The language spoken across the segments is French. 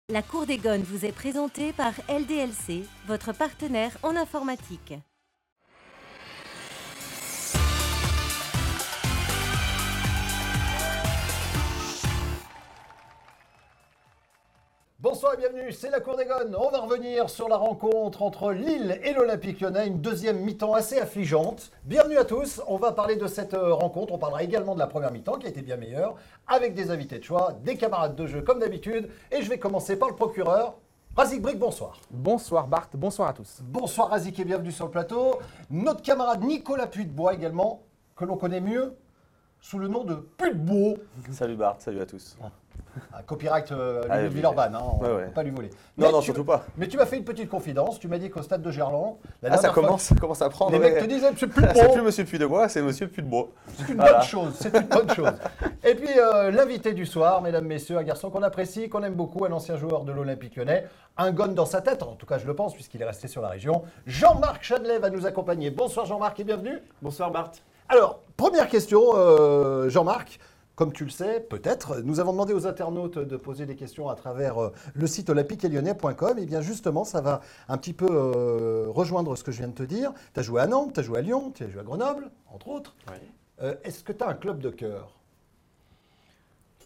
La Cour des Gones vous est présentée par LDLC, votre partenaire en informatique. Bonsoir et bienvenue, c'est la Cour des Gones. On va revenir sur la rencontre entre Lille et l'Olympique Lyonnais, une deuxième mi-temps assez affligeante. Bienvenue à tous, on va parler de cette rencontre, on parlera également de la première mi-temps qui a été bien meilleure, avec des invités de choix, des camarades de jeu comme d'habitude. Et je vais commencer par le procureur. Razik Brick, bonsoir. Bonsoir Bart, bonsoir à tous. Bonsoir Razik et bienvenue sur le plateau. Notre camarade Nicolas Puytebois également, que l'on connaît mieux sous le nom de Puytebois. Salut Bart, salut à tous. Un copyright de Villeurbanne, hein, on ne peut pas lui voler. Non, surtout pas. Mais tu m'as fait une petite confidence, tu m'as dit qu'au stade de Gerland, ça commence à prendre. Les mecs te disaient Monsieur Puytebois. C'est plus Monsieur Puytebois, c'est Monsieur Puytebois. C'est une bonne chose, c'est une bonne chose. Et puis l'invité du soir, mesdames, messieurs, un garçon qu'on apprécie, qu'on aime beaucoup, un ancien joueur de l'Olympique Lyonnais, un Gone dans sa tête, en tout cas je le pense puisqu'il est resté sur la région. Jean-Marc Chadlet va nous accompagner. Bonsoir Jean-Marc et bienvenue. Bonsoir Bart. Alors, première question, Jean-Marc. Comme tu le sais, peut-être, nous avons demandé aux internautes de poser des questions à travers le site olympiquelyonnais.com. Et bien justement, ça va un petit peu rejoindre ce que je viens de te dire. Tu as joué à Nantes, tu as joué à Lyon, tu as joué à Grenoble, entre autres. Oui. Est-ce que tu as un club de cœur ?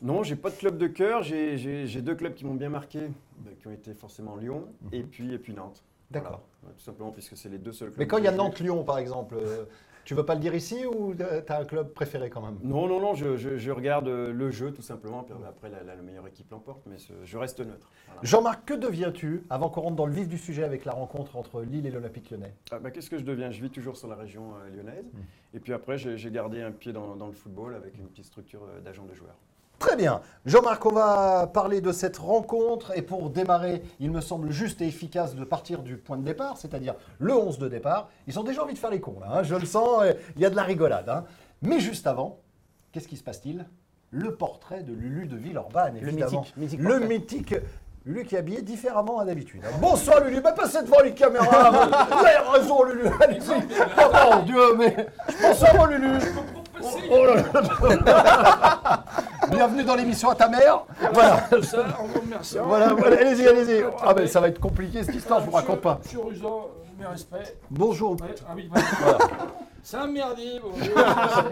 Non, j'ai pas de club de cœur. J'ai deux clubs qui m'ont bien marqué, qui ont été forcément Lyon et puis Nantes. D'accord. Voilà. Tout simplement puisque c'est les deux seuls clubs. Mais quand il y a Nantes-Lyon, par exemple, tu veux pas le dire ici ou tu as un club préféré quand même ? Non, je regarde le jeu tout simplement. Puis après, la meilleure équipe l'emporte, mais je reste neutre. Voilà. Jean-Marc, que deviens-tu avant qu'on rentre dans le vif du sujet avec la rencontre entre Lille et l'Olympique Lyonnais ? Qu'est-ce que je deviens ? Je vis toujours sur la région lyonnaise. Et puis après, j'ai gardé un pied dans le football avec une petite structure d'agent de joueurs. Très bien. Jean-Marc, on va parler de cette rencontre. Et pour démarrer, il me semble juste et efficace de partir du point de départ, c'est-à-dire le 11 de départ. Ils ont déjà envie de faire les cons, là. Hein, je le sens, il y a de la rigolade. Hein. Mais juste avant, qu'est-ce qui se passe-t-il ? Le portrait de Lulu de Villeurbanne, évidemment. Le mythique Lulu qui est habillé différemment à d'habitude. Hein. Bonsoir Lulu, passez devant les caméras. Vous avez raison Lulu, allez-y. Oh mon Dieu, mais bonsoir mon Lulu. Oh là là. Bienvenue dans l'émission à ta mère. Voilà. Ça, on vous remercie. Voilà, allez-y. Ah ben ça va être compliqué cette histoire, je vous raconte pas. Monsieur Ruzan, mes respects. Bonjour. Ouais, ah oui, voilà. C'est un merdier. Bonjour.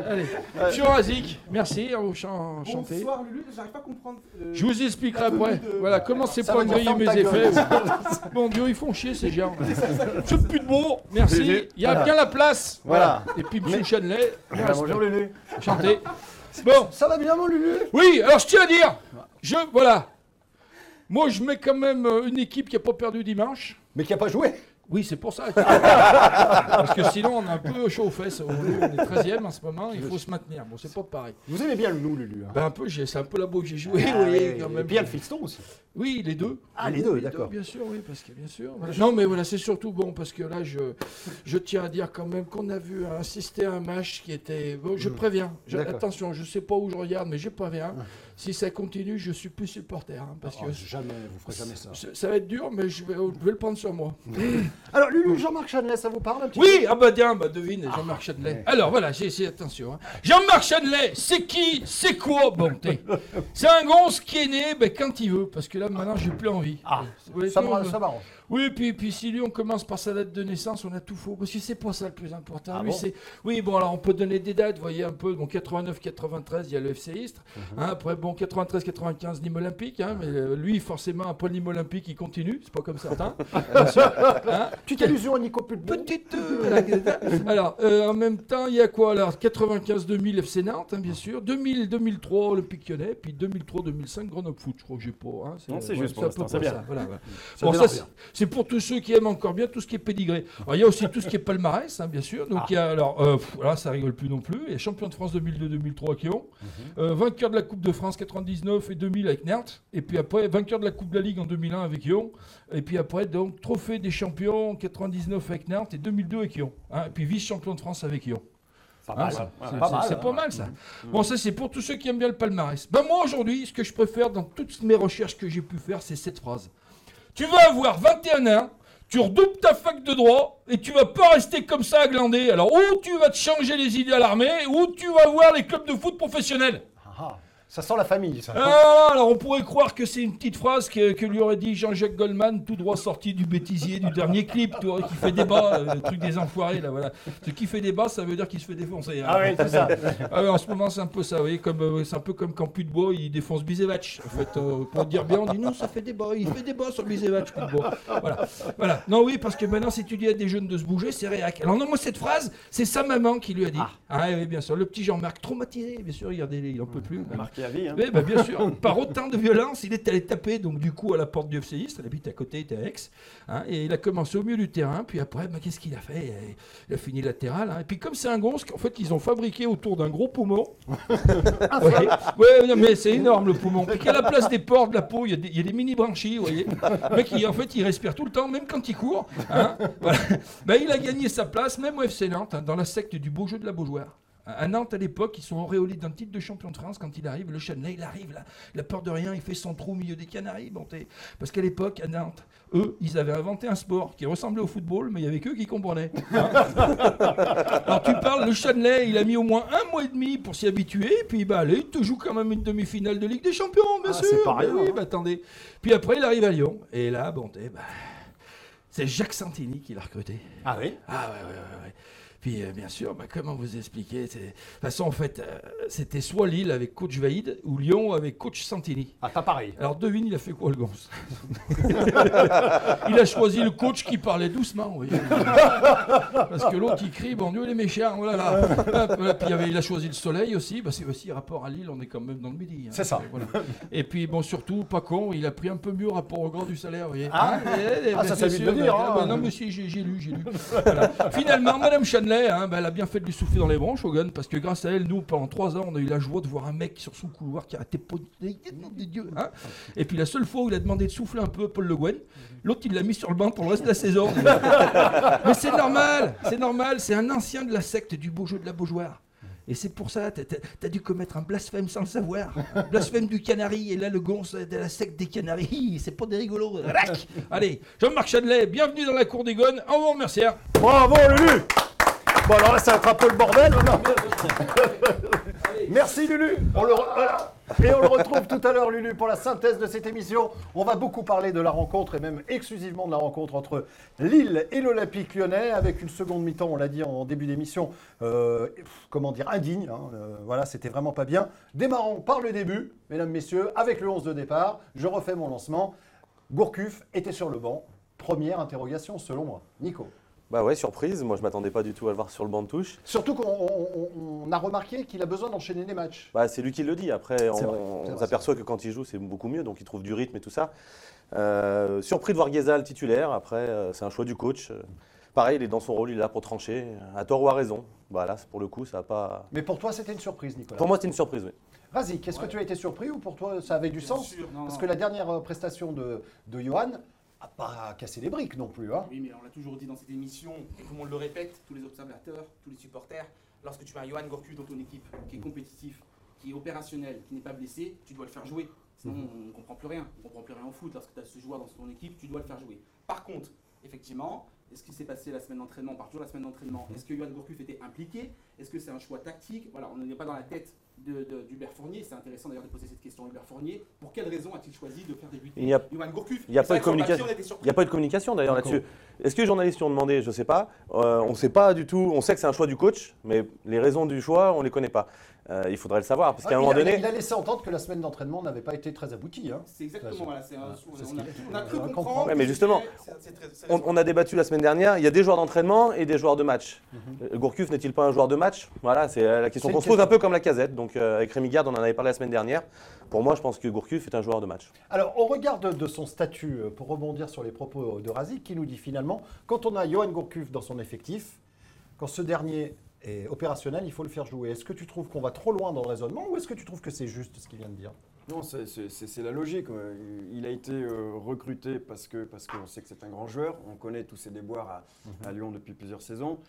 Allez, monsieur Razik, merci, enchanté. Bonsoir Lulu, j'arrive pas à comprendre. Je vous expliquerai après. Voilà, comment c'est pas griller mes effets. Mon Dieu, ils font chier ces gens. Ce pute beau, merci. Il y a bien la place. Voilà. Et puis monsieur Chanlet. Bonjour Lulu. Enchanté. Bon. Ça va bien mon Lulu ? Oui, alors je tiens à dire, voilà. Moi, je mets quand même une équipe qui n'a pas perdu dimanche. Mais qui a pas joué ? Oui, c'est pour ça. Parce que sinon, on est un peu chaud aux fesses. On est 13e en ce moment, il faut se maintenir. Bon, c'est pas pareil. Vous aimez bien nous, Lulu hein ? Ben, un peu, c'est un peu là-bas que j'ai joué. Ah, oui, quand même. Et bien le fiston aussi. Oui, les deux. Ah, les deux, d'accord. Bien sûr, oui, parce que bien sûr. Voilà. Non, mais voilà, c'est surtout bon, parce que là, je tiens à dire quand même qu'on a vu assister à un match qui était. Bon, je préviens. Attention, je sais pas où je regarde, mais je préviens. Si ça continue, je suis plus supporter. Hein, parce que jamais, vous ferez jamais ça. Ça va être dur, mais je vais le prendre sur moi. Alors, Lulu, Jean-Marc Chadlet, ça vous parle un petit peu ? Oui, tiens, devine, Jean-Marc Chadlet. Ouais. Alors voilà, attention. Hein. Jean-Marc Chadlet, c'est qui ? C'est quoi ? Bon, c'est un gonce qui est né quand il veut, parce que là, maintenant, j'ai plus envie. Ah, ça m'arrange. Oui, puis si lui, on commence par sa date de naissance, on a tout faux, parce que c'est pas ça le plus important. Ah lui, bon ? Oui, bon, alors on peut donner des dates, vous voyez un peu, bon, 89-93, il y a le FC Istres, hein, après, bon, 93-95, Nîmes Olympique, hein, mais lui, forcément, après Nîmes Olympique, il continue, c'est pas comme certains. Hein, petite allusion à Nico Puytebois. Alors, en même temps, il y a quoi alors 95-2000 FC Nantes, hein, bien sûr, 2000-2003 Olympique Lyonnais, puis 2003-2005 Grenoble Foot, je crois que j'ai pas. Hein, non, c'est juste pour l'instant, c'est bien. Voilà. Bon, ça, c'est pour tous ceux qui aiment encore bien tout ce qui est pédigré. Alors, il y a aussi tout ce qui est palmarès, hein, bien sûr. Donc, il y a, là, ça rigole plus non plus. Il y a champion de France 2002-2003 qui ont. Vainqueur de la Coupe de France 99 et 2000 avec Nantes. Et puis après, vainqueur de la Coupe de la Ligue en 2001 avec Lyon. Et puis après, donc, trophée des champions 99 avec Nantes et 2002 avec Lyon. Hein, et puis vice-champion de France avec Lyon. C'est pas mal ça. Bon, ça c'est pour tous ceux qui aiment bien le palmarès. Ben moi aujourd'hui, ce que je préfère dans toutes mes recherches que j'ai pu faire, c'est cette phrase. Tu vas avoir 21 ans, tu redoubles ta fac de droit et tu vas pas rester comme ça à glander. Alors ou tu vas te changer les idées à l'armée, ou tu vas voir les clubs de foot professionnels. Ça sent la famille, ça. Alors on pourrait croire que c'est une petite phrase que lui aurait dit Jean-Jacques Goldman, tout droit sorti du bêtisier du dernier clip, tu vois, qui fait débat, le truc des enfoirés, là, voilà. Ce qui fait débat, ça veut dire qu'il se fait défoncer. Hein. Ah oui, c'est ça. En ce moment, c'est un peu ça, vous voyez, c'est un peu comme quand Putbois, il défonce Bizevac. En fait, pour dire bien, on dit non, ça fait débat, il fait débat sur Bizevac, Putbois. Voilà. Non, oui, parce que maintenant, si tu dis à des jeunes de se bouger, c'est réac. Alors non, moi, cette phrase, c'est sa maman qui lui a dit. Oui, bien sûr, le petit Jean-Marc, traumatisé, bien sûr, regardez, il n'en peut plus. Marqué à vie. Hein. Oui, bien sûr, par autant de violence, il est allé taper donc du coup à la porte du FCI, il habite à côté, il était à Aix, hein, et il a commencé au milieu du terrain, puis après, qu'est-ce qu'il a fait? Il a fini latéral, hein, et puis comme c'est un gonce, en fait, ils ont fabriqué autour d'un gros poumon. Non, mais c'est énorme le poumon. Puis qu'à la place des pores de la peau, il y a des mini branchies, vous voyez. Le mec, en fait, il respire tout le temps, même quand il court. Hein, voilà. Il a gagné sa place, même au FC Nantes, hein, dans la secte du beau jeu de la Beaujoire. À Nantes, à l'époque, ils sont auréolés d'un titre de champion de France quand il arrive. Le Châtelet, il arrive là, il a peur de rien, il fait son trou au milieu des Canaries. Parce qu'à l'époque, à Nantes, eux, ils avaient inventé un sport qui ressemblait au football, mais il n'y avait qu'eux qui comprenaient. Hein. Alors tu parles, le Châtelet, il a mis au moins 1 mois et demi pour s'y habituer, et puis allez, il te joue quand même une demi-finale de Ligue des Champions, bien sûr. C'est pas rien. Oui, attendez. Puis après, il arrive à Lyon, et là, c'est Jacques Santini qui l'a recruté. Ah oui? Ouais. Puis bien sûr, comment vous expliquer? De toute façon, en fait, c'était soit Lille avec coach Vaïd ou Lyon avec coach Santini. Ah, pas pareil. Alors devine, il a fait quoi le gonce? Il a choisi le coach qui parlait doucement, vous voyez. Parce que l'autre il crie, bon Dieu les méchants, voilà. Puis il a choisi le soleil aussi, parce que aussi rapport à Lille, on est quand même dans le midi. Hein. C'est ça. Voilà. Et puis surtout, pas con, il a pris un peu mieux rapport au grand du salaire, vous voyez. Ah, ça lui de dire. Hein. Non mais si, j'ai lu. Voilà. Finalement, Madame Chandelet, elle a bien fait de lui souffler dans les branches, Hogan, parce que grâce à elle, nous, pendant 3 ans, on a eu la joie de voir un mec sur son couloir qui arrêtait pas de Dieu. Hein. Et puis la seule fois où il a demandé de souffler un peu Paul Le Guen, l'autre il l'a mis sur le banc pour le reste de la saison. Mais c'est normal, c'est un ancien de la secte du beau jeu de la Beaujoire. Et c'est pour ça, t'as dû commettre un blasphème sans le savoir. Un blasphème du Canari, et là le gonce de la secte des Canaries, c'est pas des rigolos. Allez, Jean-Marc Châtelet, bienvenue dans la cour des Gones, en vous remercier. Bravo, Lulu! Bon, alors là, ça va être un peu le bordel. Merci, Lulu. Et on le retrouve tout à l'heure, Lulu, pour la synthèse de cette émission. On va beaucoup parler de la rencontre, et même exclusivement de la rencontre entre Lille et l'Olympique Lyonnais, avec une seconde mi-temps, on l'a dit en début d'émission, indigne. Hein, voilà, c'était vraiment pas bien. Démarrons par le début, mesdames, messieurs, avec le 11 de départ. Je refais mon lancement. Gourcuff était sur le banc. Première interrogation, selon moi. Nico. Bah ouais, surprise. Moi, je m'attendais pas du tout à le voir sur le banc de touche. Surtout qu'on a remarqué qu'il a besoin d'enchaîner les matchs. Bah, c'est lui qui le dit. Après, on vrai. s'aperçoit que quand il joue, c'est beaucoup mieux. Donc, il trouve du rythme et tout ça. Surpris de voir Guézal titulaire. Après, c'est un choix du coach. Pareil, il est dans son rôle, il est là pour trancher. À tort ou à raison. Voilà, pour le coup, ça n'a pas... Mais pour toi, c'était une surprise, Nicolas. Pour moi, c'était une surprise, oui. Razik, est-ce que tu as été surpris ou pour toi, ça avait du sens? sûr, Parce que la dernière prestation de Johan n'a pas cassé les briques non plus. Hein. Oui, mais on l'a toujours dit dans cette émission, et tout le monde le répète, tous les observateurs, tous les supporters, lorsque tu as Johan Gourcuff dans ton équipe, qui est compétitif, qui est opérationnel, qui n'est pas blessé, tu dois le faire jouer. Sinon, on ne comprend plus rien. On ne comprend plus rien au foot. Lorsque tu as ce joueur dans ton équipe, tu dois le faire jouer. Par contre, effectivement, est-ce qui s'est passé la semaine d'entraînement, on part toujours la semaine d'entraînement, est-ce que Johan Gourcuff était impliqué? Est-ce que c'est un choix tactique? Voilà, on n'est pas dans la tête d'Hubert Fournier. C'est intéressant d'ailleurs de poser cette question à Hubert Fournier. Pour quelle raison a-t-il choisi de faire débuter Johan Gourcuff? Il n'y a pas de communication. Il n'y a pas de communication d'ailleurs là-dessus. Est-ce que les journalistes lui ont demandé? Je ne sais pas. On ne sait pas du tout. On sait que c'est un choix du coach, mais les raisons du choix, on ne les connaît pas. Il faudrait le savoir. Parce qu'à un moment donné. Il a laissé entendre que la semaine d'entraînement n'avait pas été très aboutie. Hein. C'est exactement voilà. On a cru comprendre. comprendre. Ouais, mais justement, on a débattu la semaine dernière. Il y a des joueurs d'entraînement et des joueurs de match. Gourcuff n'est-il pas un joueur de match? Voilà, c'est la question qu'on se pose un peu comme la Casette. Donc avec Rémi Garde, on en avait parlé la semaine dernière. Pour moi, je pense que Gourcuff est un joueur de match. Alors, au regard de son statut, pour rebondir sur les propos de Razik, qui nous dit finalement, quand on a Johan Gourcuff dans son effectif, quand ce dernier est opérationnel, il faut le faire jouer. Est-ce que tu trouves qu'on va trop loin dans le raisonnement ou est-ce que tu trouves que c'est juste ce qu'il vient de dire? Non, c'est la logique. Il a été recruté parce qu'on sait que c'est un grand joueur. On connaît tous ses déboires à Lyon depuis plusieurs saisons.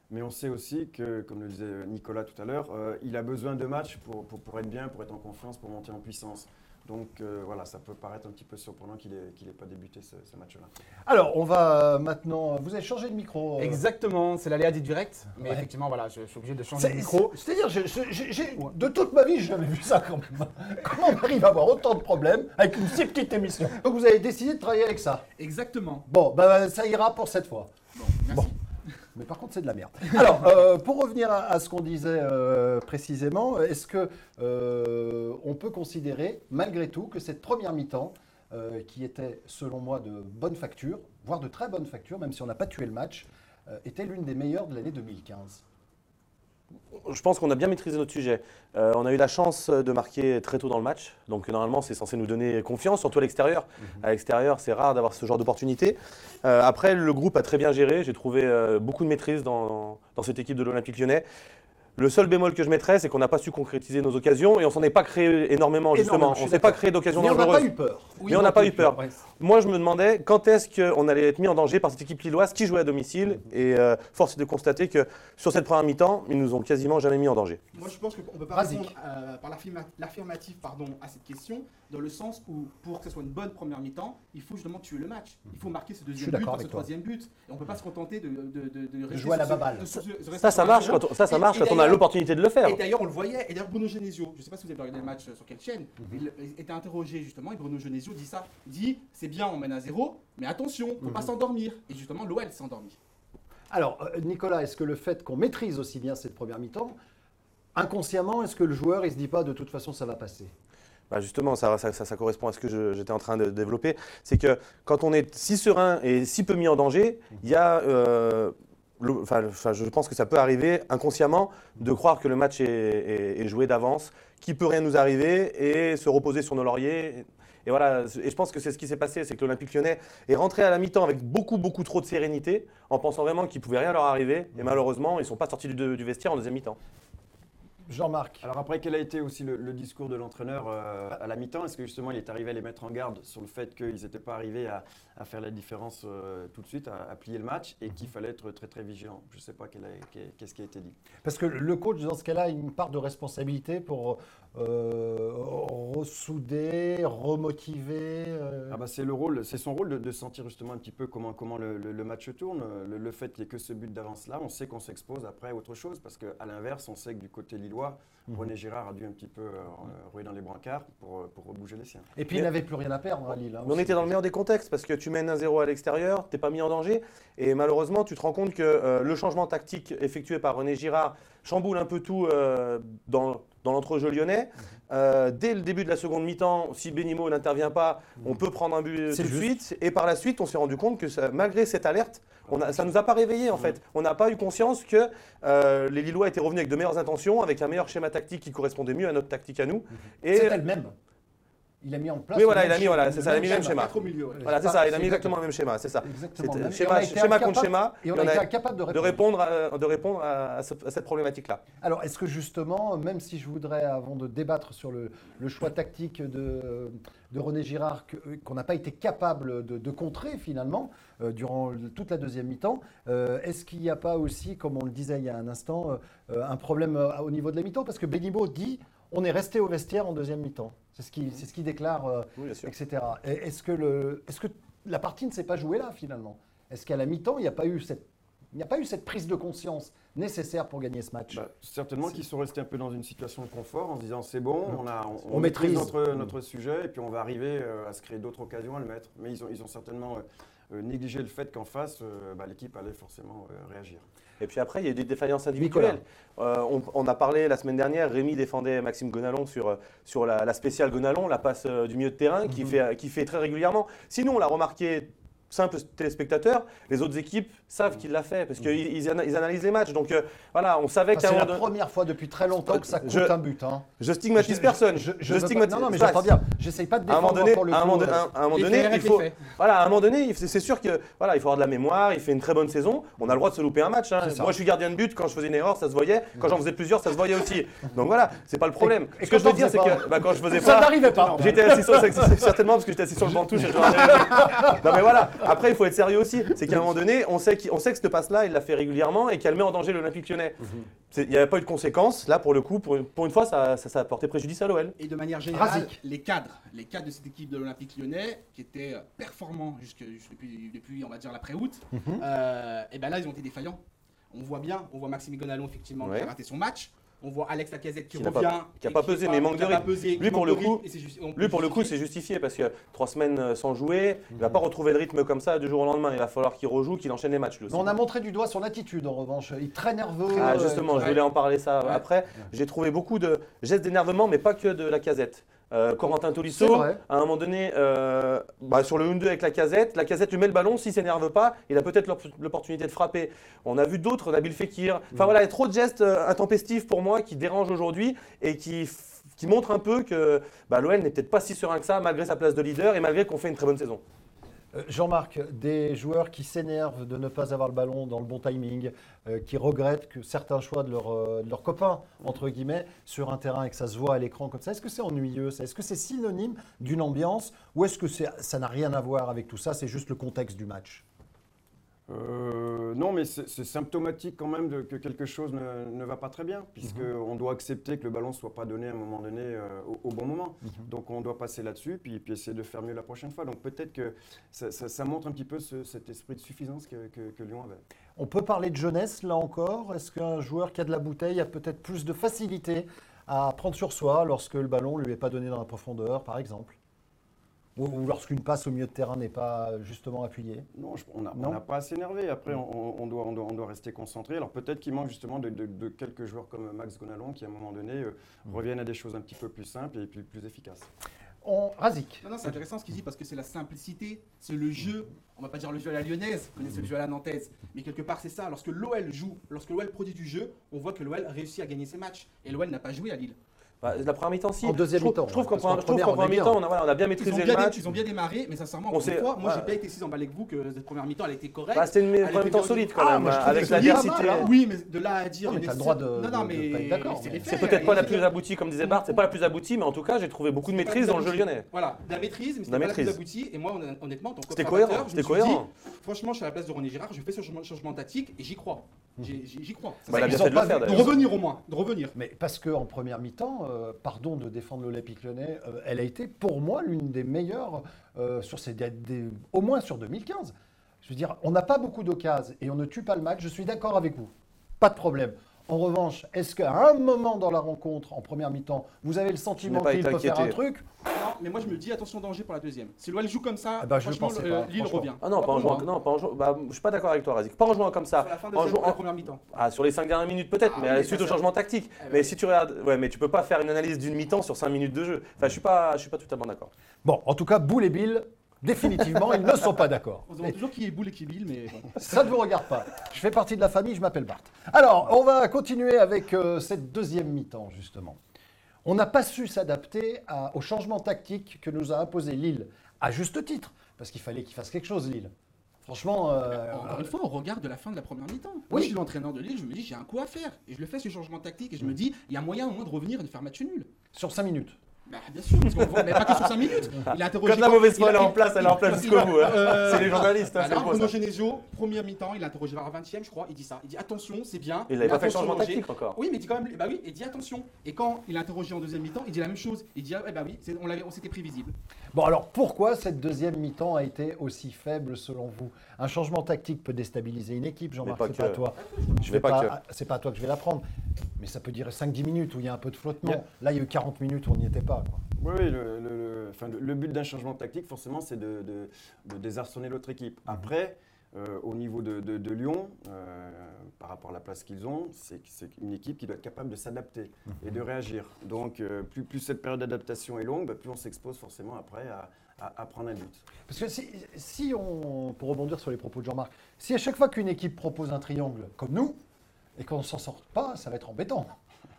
Mais on sait aussi que, comme le disait Nicolas tout à l'heure, il a besoin de matchs pour être bien, pour être en confiance, pour monter en puissance. Donc voilà, ça peut paraître un petit peu surprenant qu'il ait pas débuté ce match-là. Alors, on va maintenant. Vous avez changé de micro. Exactement, c'est l'aléa du direct. Mais Ouais. effectivement, voilà, je suis obligé de changer de micro. C'est-à-dire, de toute ma vie, j'ai jamais vu ça quand même. Comment on arrive à avoir autant de problèmes avec une si petite émission? Donc, vous avez décidé de travailler avec ça. Exactement. Bon, bah, ça ira pour cette fois. Bon, merci. Mais par contre, c'est de la merde. Alors, pour revenir à ce qu'on disait précisément, est-ce que on peut considérer, malgré tout, que cette première mi-temps, qui était, selon moi, de bonne facture, voire de très bonne facture, même si on n'a pas tué le match, était l'une des meilleures de l'année 2015? Je pense qu'on a bien maîtrisé notre sujet. On a eu la chance de marquer très tôt dans le match. Donc normalement, c'est censé nous donner confiance, surtout à l'extérieur. À l'extérieur, c'est rare d'avoir ce genre d'opportunité. Après, le groupe a très bien géré. J'ai trouvé beaucoup de maîtrise dans cette équipe de l'Olympique Lyonnais. Le seul bémol que je mettrais, c'est qu'on n'a pas su concrétiser nos occasions et on s'en est pas créé énormément, justement. On ne s'est pas créé d'occasions Mais on dangereuses. n'a pas eu peur. Mais on n'a pas eu peur. Moi, je me demandais quand est-ce qu'on allait être mis en danger par cette équipe lilloise qui jouait à domicile. Et force est de constater que sur cette première mi-temps, ils nous ont quasiment jamais mis en danger. Moi, je pense qu'on ne peut pas Vas-y. répondre par l'affirmative à cette question, dans le sens où, pour que ce soit une bonne première mi-temps, il faut justement tuer le match. Il faut marquer ce suis deuxième but, d'accord par ce avec toi. troisième but. Et on ne peut pas se contenter de rester jouer à la sur ce- baballe. Ça marche quand on, marche quand on a l'opportunité de le faire. Et d'ailleurs, on le voyait. Et d'ailleurs, Bruno Genesio, je ne sais pas si vous avez regardé le match sur quelle chaîne, il était interrogé justement. Et Bruno Genesio dit ça. Il dit c'est bien, on mène à 0, mais attention, il ne faut pas s'endormir. Et justement, l'OL s'est endormi. Alors, Nicolas, est-ce que le fait qu'on maîtrise aussi bien cette première mi-temps, inconsciemment, est-ce que le joueur, il se dit pas de toute façon ça va passer? Bah justement, ça correspond à ce que j'étais en train de développer. C'est que quand on est si serein et si peu mis en danger, il y a, je pense que ça peut arriver inconsciemment de croire que le match est joué d'avance, qu'il ne peut rien nous arriver et se reposer sur nos lauriers. Et voilà, et je pense que c'est ce qui s'est passé, c'est que l'Olympique Lyonnais est rentré à la mi-temps avec beaucoup trop de sérénité, en pensant vraiment qu'il ne pouvait rien leur arriver. Et malheureusement, ils ne sont pas sortis du vestiaire en deuxième mi-temps. Jean-Marc. Alors après, quel a été aussi le discours de l'entraîneur à la mi-temps? Est-ce que justement il est arrivé à les mettre en garde sur le fait qu'ils n'étaient pas arrivés à faire la différence tout de suite, à plier le match et qu'il fallait être très vigilant? Je ne sais pas qu'est-ce qui a été dit. Parce que le coach, dans ce cas-là, a une part de responsabilité pour ressouder, remotiver. Ah bah c'est son rôle de sentir justement un petit peu comment le match tourne. Le fait qu'il n'y ait que ce but d'avance là, on sait qu'on s'expose après à autre chose parce qu'à l'inverse, on sait que du côté lillois, René Girard a dû un petit peu rouler dans les brancards pour rebouger les siens. Et puis il n'avait plus rien à perdre à Lille. Mais on était dans le meilleur des contextes parce que tu mènes 1-0 à l'extérieur, tu n'es pas mis en danger et malheureusement tu te rends compte que le changement tactique effectué par René Girard chamboule un peu tout dans l'entrejeu lyonnais. Dès le début de la seconde mi-temps, si Benimo n'intervient pas, on peut prendre un but tout de suite. Et par la suite, on s'est rendu compte que malgré cette alerte, ça ne nous a pas réveillés en fait. On n'a pas eu conscience que les Lillois étaient revenus avec de meilleures intentions, avec un meilleur schéma tactique qui correspondait mieux à notre tactique à nous. C'était le même. Il a mis en place. Oui, voilà, il a mis le même schéma. Au milieu, ouais. Voilà, c'est ça, il a mis exactement le même schéma, c'est ça. Exactement. C'était Et on schéma, a été schéma incapable- contre schéma. Et on a été incapable de répondre à cette problématique-là. Alors, est-ce que justement, même si je voudrais, avant de débattre sur le choix tactique de René Girard, qu'on n'a pas été capable de contrer finalement durant toute la deuxième mi-temps, est-ce qu'il n'y a pas aussi, comme on le disait il y a un instant, un problème au niveau de la mi-temps? Parce que Benimo dit on est resté au vestiaire en deuxième mi-temps. C'est ce qu'il déclare, Oui, bien sûr. etc. Et est-ce que la partie ne s'est pas jouée là finalement? Est-ce qu'à la mi-temps, il n'y a pas eu cette prise de conscience nécessaire pour gagner ce match? Certainement qu'ils sont restés un peu dans une situation de confort en se disant c'est bon, on maîtrise notre sujet et puis on va arriver à se créer d'autres occasions à le mettre. Mais ils ont certainement négligé le fait qu'en face, l'équipe allait forcément réagir. Et puis après, il y a eu des défaillances individuelles. On a parlé la semaine dernière, Rémi défendait Maxime Gonalon sur la spéciale Gonalon, la passe du milieu de terrain qui fait très régulièrement. Sinon, on l'a remarqué, simple téléspectateur, les autres équipes savent qu'il l'a fait parce qu'ils analysent les matchs. Donc voilà, on savait qu'à un c'est moment la donné. première fois depuis très longtemps que ça coûte un but. Hein. Je stigmatise personne. Non, mais j'entends bien. J'essaye pas de À un moment défendre donné, pour le à un coup, moment donné, il faut. Voilà, à un moment donné, c'est sûr que voilà, il faut avoir de la mémoire. Il fait une très bonne saison. On a le droit de se louper un match. Hein. Moi, je suis gardien de but. Quand je faisais une erreur, ça se voyait. Quand j'en faisais plusieurs, ça se voyait aussi. Donc voilà, c'est pas le problème. Et Ce que je veux dire, c'est quand que quand je faisais ça pas, n'arrivait pas. j'étais assis sur certainement parce que j'étais assis sur le banc de touche. Non mais voilà, Après, il faut être sérieux aussi. C'est qu'à un moment donné, on sait que cette passe-là, il l'a fait régulièrement et qu'elle met en danger l'Olympique Lyonnais. Il n'y avait pas eu de conséquences. Là, pour le coup, pour une fois, ça a porté préjudice à l'OL. Et de manière générale, Razik. les cadres de cette équipe de l'Olympique Lyonnais, qui étaient performants depuis, on va dire, l'après-août, et ben là, ils ont été défaillants. On voit Maxime Gonalon, effectivement, qui a raté son match. On voit Alex Lacazette qui revient. Qui n'a pas pesé, mais il manque de rythme. Lui, pour le coup, c'est justifié parce que 3 semaines sans jouer, il ne va pas retrouver le rythme comme ça du jour au lendemain. Il va falloir qu'il rejoue, qu'il enchaîne les matchs. Lui aussi. On a montré du doigt son attitude en revanche. Il est très nerveux. Ah, justement, je voulais en parler ça après. J'ai trouvé beaucoup de gestes d'énervement, mais pas que de Lacazette. Corentin Tolisso, à un moment donné, sur le 1-2 avec Lacazette lui met le ballon, s'il ne s'énerve pas, il a peut-être l'opportunité de frapper. On a vu d'autres, Nabil Fekir. Enfin voilà, il y a trop de gestes intempestifs pour moi qui dérangent aujourd'hui et qui montrent un peu que l'OL n'est peut-être pas si serein que ça, malgré sa place de leader et malgré qu'on fait une très bonne saison. Jean-Marc, des joueurs qui s'énervent de ne pas avoir le ballon dans le bon timing, qui regrettent que certains choix de leurs copains, entre guillemets, sur un terrain et que ça se voit à l'écran comme ça. Est-ce que c'est ennuyeux? Est-ce que c'est synonyme d'une ambiance ou est-ce que ça n'a rien à voir avec tout ça? C'est juste le contexte du match? Non, mais c'est symptomatique quand même que quelque chose ne va pas très bien, puisqu'on doit accepter que le ballon ne soit pas donné à un moment donné au bon moment. Donc on doit passer là-dessus, puis essayer de faire mieux la prochaine fois. Donc peut-être que ça montre un petit peu cet esprit de suffisance que Lyon avait. On peut parler de jeunesse là encore. Est-ce qu'un joueur qui a de la bouteille a peut-être plus de facilité à prendre sur soi lorsque le ballon ne lui est pas donné dans la profondeur, par exemple? Ou lorsqu'une passe au milieu de terrain n'est pas justement appuyée? Non, on n'a pas assez énervé. Après, on doit rester concentré. Alors peut-être qu'il manque justement de quelques joueurs comme Max Gonalon qui, à un moment donné, reviennent à des choses un petit peu plus simples et plus efficaces. Razik. Non, c'est intéressant ce qu'il dit parce que c'est la simplicité, c'est le jeu. On va pas dire le jeu à la lyonnaise, on connaissez le jeu à la nantaise, mais quelque part c'est ça. Lorsque l'OL joue, lorsque l'OL produit du jeu, on voit que l'OL réussit à gagner ses matchs. Et l'OL n'a pas joué à Lille. La première mi-temps, si. En deuxième mi-temps. Je trouve qu'en première mi-temps, on a bien maîtrisé le match. Ils ont bien démarré, mais sincèrement, moi, j'ai pas été si emballé que vous que cette première mi-temps, elle a été correcte. C'était une première mi-temps solide quand même, avec l'adversité. Oui, mais de là à dire. Tu as le droit de pas être d'accord. C'est peut-être pas la plus aboutie, comme disait Bart, c'est pas la plus aboutie, mais en tout cas, j'ai trouvé beaucoup de maîtrise dans le jeu lyonnais. Voilà, de la maîtrise, mais c'était pas la plus aboutie. Et moi, honnêtement, en tant c'était cohérent. Franchement, je suis à la place de René Girard, je fais ce changement tactique et j'y crois. J'y crois. Il a bien fait de le faire d'ailleurs. De revenir au moins, de revenir. Mais parce qu'en première mi-temps, pardon de défendre l'Olympique Lyonnais, elle a été pour moi l'une des meilleures au moins sur 2015. Je veux dire, on n'a pas beaucoup d'occasions et on ne tue pas le match, je suis d'accord avec vous. Pas de problème. En revanche, est-ce qu'à un moment dans la rencontre, en première mi-temps, vous avez le sentiment qu'il peut faire un truc? Non, mais moi je me dis attention danger pour la deuxième. Si l'OL joue comme ça, franchement, Lille revient. Ah non, pas en jouant. Je suis pas d'accord avec toi, Razik. Pas en jouant comme ça. Sur la fin de la première mi-temps. Sur les 5 dernières minutes peut-être, mais suite au changement tactique. Mais si tu regardes, mais tu peux pas faire une analyse d'une mi-temps sur 5 minutes de jeu. Enfin, je suis pas totalement d'accord. Bon, en tout cas, Boule et Bill. Définitivement, ils ne sont pas d'accord. On se demande toujours qui est Boule et qui est Bill, mais bon. Ça ne vous regarde pas. Je fais partie de la famille, je m'appelle Bart. Alors, on va continuer avec cette deuxième mi-temps, justement. On n'a pas su s'adapter au changement tactique que nous a imposé Lille, à juste titre, parce qu'il fallait qu'il fasse quelque chose, Lille. Franchement... Encore une fois, on regarde de la fin de la première mi-temps. Moi, je suis l'entraîneur de Lille, je me dis, j'ai un coup à faire. Et je le fais, ce changement tactique, et je me dis, il y a moyen au moins de revenir et de faire match nul. Sur 5 minutes. Bien sûr, parce qu'on voit, mais pas que sur 5 minutes. Il a interrogé. Quand la mauvaise foi, elle est en place jusqu'au bout. C'est les journalistes. Bruno Genesio, première mi-temps, il a interrogé vers la 20e, je crois. Il dit ça. Il dit attention, c'est bien. Il n'avait pas fait de changement tactique encore. Oui, mais il dit quand même, il dit attention. Et quand il a interrogé en deuxième mi-temps, il dit la même chose. Il dit, on s'était prévisible. Bon, alors pourquoi cette deuxième mi-temps a été aussi faible selon vous? Un changement tactique peut déstabiliser une équipe, Jean-Marc, c'est pas toi. C'est pas à toi que je vais l'apprendre. Mais ça peut durer 5-10 minutes où il y a un peu de flottement. Là, il y a eu 40 minutes où on n'y était pas. Oui, le but d'un changement tactique, forcément, c'est de désarçonner l'autre équipe. Après, au niveau de Lyon, par rapport à la place qu'ils ont, c'est une équipe qui doit être capable de s'adapter et de réagir. Donc, plus cette période d'adaptation est longue, plus on s'expose forcément après à prendre un but. Parce que si on, pour rebondir sur les propos de Jean-Marc, si à chaque fois qu'une équipe propose un triangle comme nous, et qu'on ne s'en sort pas, ça va être embêtant.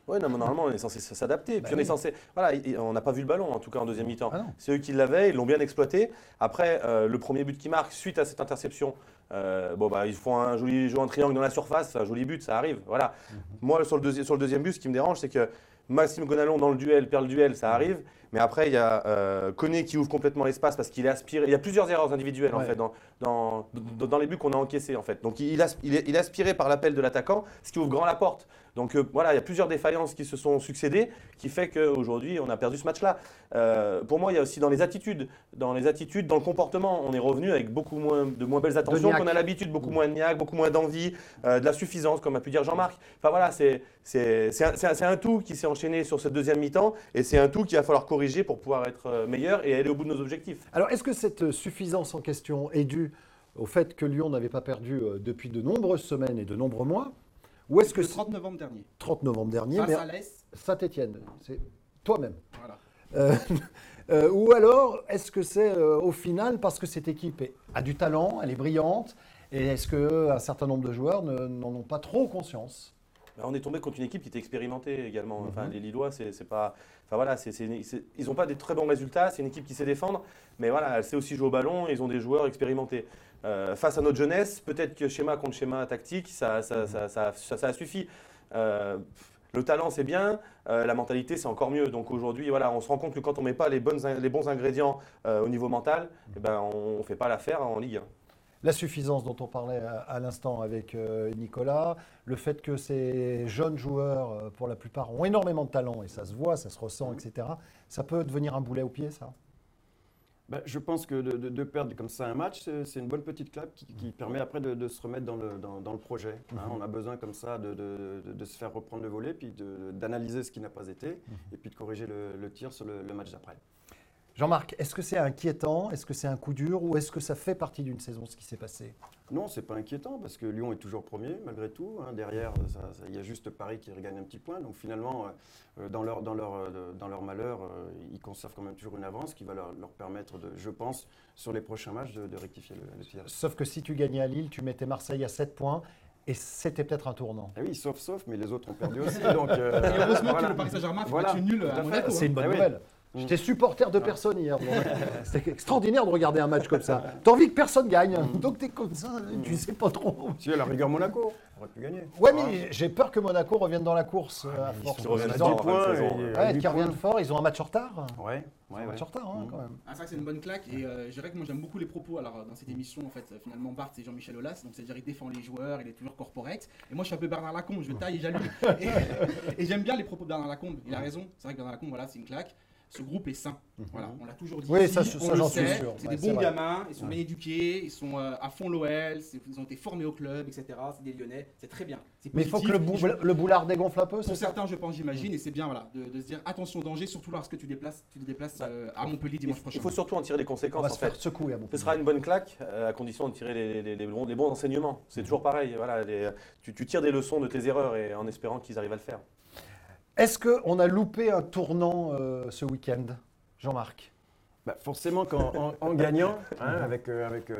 Oui, non, mais normalement, on est censé s'adapter. Puis on est censé. Voilà, on n'a pas vu le ballon, en tout cas en deuxième mi-temps. C'est eux qui l'avaient, ils l'ont bien exploité. Après, le premier but qu'ils marquent, suite à cette interception, ils font jouent un triangle dans la surface, un joli but, ça arrive. Voilà. Moi, sur le deuxième but, ce qui me dérange, c'est que Maxime Gonalon dans le duel, perd le duel, ça arrive. Mais après, il y a Koné qui ouvre complètement l'espace parce qu'il est aspiré. Il y a plusieurs erreurs individuelles en fait, dans les buts qu'on a encaissés. En fait. Donc il est aspiré par l'appel de l'attaquant, ce qui ouvre grand la porte. Donc voilà, il y a plusieurs défaillances qui se sont succédées, qui fait qu'aujourd'hui, on a perdu ce match-là. Pour moi, il y a aussi dans les attitudes, dans le comportement, on est revenu avec beaucoup de moins belles attentions qu'on a l'habitude, beaucoup moins de niaque, beaucoup moins d'envie, de la suffisance, comme a pu dire Jean-Marc. Enfin voilà, c'est un tout qui s'est enchaîné sur cette deuxième mi-temps, et c'est un tout qu'il va falloir corriger pour pouvoir être meilleur et aller au bout de nos objectifs. Alors, est-ce que cette suffisance en question est due au fait que Lyon n'avait pas perdu depuis de nombreuses semaines et de nombreux mois? Ou est-ce que Le 30 novembre dernier. 30 novembre dernier, Face mais à l'Est. Saint-Étienne, c'est toi-même. Voilà. Ou alors, est-ce que c'est au final parce que cette équipe a du talent, elle est brillante, et est-ce qu'un certain nombre de joueurs n'en ont pas trop conscience? On est tombé contre une équipe qui était expérimentée également. Enfin, les Lillois, c'est pas. Enfin voilà, ils n'ont pas des très bons résultats. C'est une équipe qui sait défendre, mais voilà, elle sait aussi jouer au ballon. Et ils ont des joueurs expérimentés. Face à notre jeunesse, peut-être que schéma contre schéma tactique, ça a suffi. Le talent, c'est bien. La mentalité, c'est encore mieux. Donc aujourd'hui, voilà, on se rend compte que quand on ne met pas les bons ingrédients au niveau mental, eh ben, on ne fait pas l'affaire en Ligue 1. La suffisance dont on parlait à l'instant avec Nicolas, le fait que ces jeunes joueurs, pour la plupart, ont énormément de talent, et ça se voit, ça se ressent, etc., ça peut devenir un boulet au pied, ça? Je pense que de perdre comme ça un match, c'est une bonne petite claque qui permet après de se remettre dans le projet. On a besoin comme ça de se faire reprendre le volet, puis d'analyser ce qui n'a pas été, et puis de corriger le tir sur le match d'après. Jean-Marc, est-ce que c'est inquiétant? Est-ce que c'est un coup dur? Ou est-ce que ça fait partie d'une saison, ce qui s'est passé? Non, ce n'est pas inquiétant parce que Lyon est toujours premier malgré tout. Derrière, il y a juste Paris qui regagne un petit point. Donc finalement, dans leur malheur, ils conservent quand même toujours une avance qui va leur permettre, je pense, sur les prochains matchs, de rectifier le tir. Sauf que si tu gagnais à Lille, tu mettais Marseille à 7 points. Et c'était peut-être un tournant. Ah oui, sauf, mais les autres ont perdu aussi. Donc, et heureusement que le Paris Saint-Germain fait match nul à Monaco. C'est une bonne Ah oui. nouvelle. J'étais supporter de personne hier. C'était extraordinaire de regarder un match comme ça. T'as envie que personne gagne. Donc t'es comme ça, tu sais pas trop. Si, à la rigueur, Monaco aurait pu gagner. Ouais, mais j'ai peur que Monaco revienne dans la course à force. Ils reviennent Ils fort ont- en fin de saison. Ouais, qui reviennent fort, ils ont un match en retard. Ouais. Un match en retard, quand même. Ah, ça, c'est une bonne claque. Et je dirais que moi, j'aime beaucoup les propos. Alors, dans cette émission, en fait, finalement, Bart, c'est Jean-Michel Aulas. Donc, c'est-à-dire, il défend les joueurs, il est toujours corporate. Et moi, je suis un peu Bernard Lacombe, je taille et j'allume. Et j'aime bien les propos de Bernard Lacombe. Il a raison. C'est vrai que Bernard Lacombe, voilà, c'est une claque. Ce groupe est sain. Voilà, on l'a toujours dit. Oui, ici, ça, on le j'en suis sait. sûr. C'est Ouais, des c'est bons vrai. gamins, ils sont bien éduqués, ils sont à fond l'OL, ils ont été formés au club, etc. C'est des Lyonnais, c'est très bien. C'est Mais il faut que positif. le boulard dégonfle un peu, c'est Pour ça? certains, je pense, j'imagine, et c'est bien voilà, de se dire attention danger, surtout lorsque tu te déplaces à Montpellier dimanche prochain. Il faut surtout en tirer les On conséquences. va En se faire fait. secouer à Ce Montpellier. sera une bonne claque à condition de tirer les bons enseignements. C'est toujours pareil. Voilà, tu tires des leçons de tes erreurs et en espérant qu'ils arrivent à le faire. Est-ce qu'on a loupé un tournant ce week-end, Jean-Marc? Forcément qu'en gagnant, avec